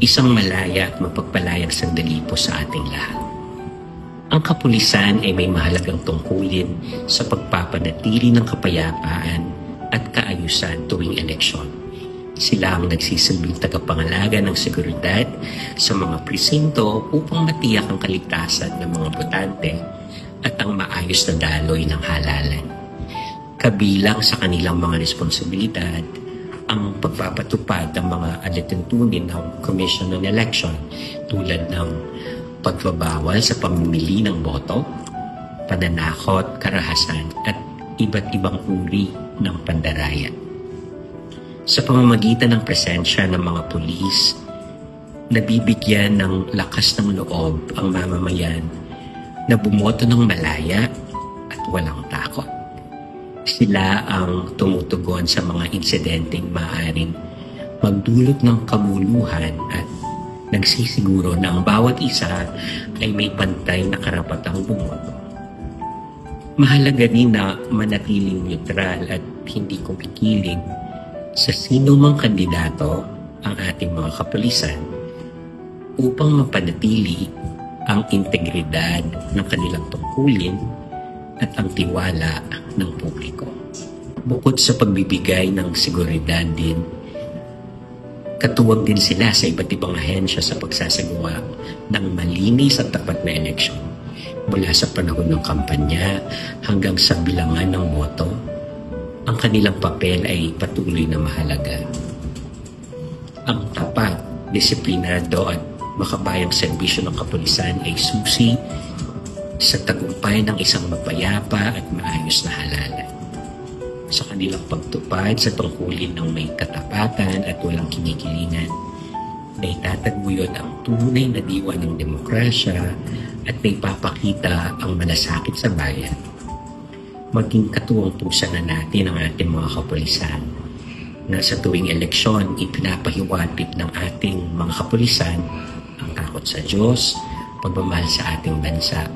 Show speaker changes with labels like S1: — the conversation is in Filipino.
S1: Isang malaya at mapagpalayang sandali po sa ating lahat. Ang kapulisan ay may mahalagang tungkulin sa pagpapanatili ng kapayapaan at kaayusan tuwing eleksyon. Sila ang nagsisilbing tagapangalaga ng seguridad sa mga presinto upang matiyak ang kaligtasan ng mga botante at ang maayos na daloy ng halalan. Kabilang sa kanilang mga responsibilidad ang pagpapatupad ng mga alituntunin ng Commission on Election tulad ng pagbabawal sa pamimili ng boto, pananakot, karahasan at iba't ibang uri ng pandaraya. Sa pamamagitan ng presensya ng mga pulis, nabibigyan ng lakas ng loob ang mamamayan na bumoto ng malaya at walang takot. Sila ang tumutugon sa mga insidenteng maaaring magdulot ng kamuluhan at nagsisiguro na ang bawat isa ay may pantay na karapatang bumoto. Mahalaga din na manatiling neutral at hindi kumikilig sa sino mang kandidato ang ating mga kapulisan upang mapanatili ang integridad ng kanilang tungkulin at ang tiwala ng publiko. Bukod sa pagbibigay ng seguridad din, katuwag din sila sa iba't ibang ahensya sa pagsasagawa ng malinis at tapat na eleksyon mula sa panahon ng kampanya hanggang sa bilangan ng boto. Ang kanilang papel ay patuloy na mahalaga. Ang tapat, disiplinado at makabayang serbisyo ng kapulisan ay susi sa tagumpay ng isang mapayapa at maayos na halalan. Sa kanilang pagtupad sa tungkulin ng may katapatan at walang kinikilingan, na itataguyod ang tunay na diwa ng demokrasya at may papakita ang malasakit sa bayan. Maging katuwang-pusa na natin ang ating mga kapulisan na sa tuwing eleksyon ipinapahiwatig ng ating mga kapulisan ang takot sa Diyos, pagmamahal sa ating bansa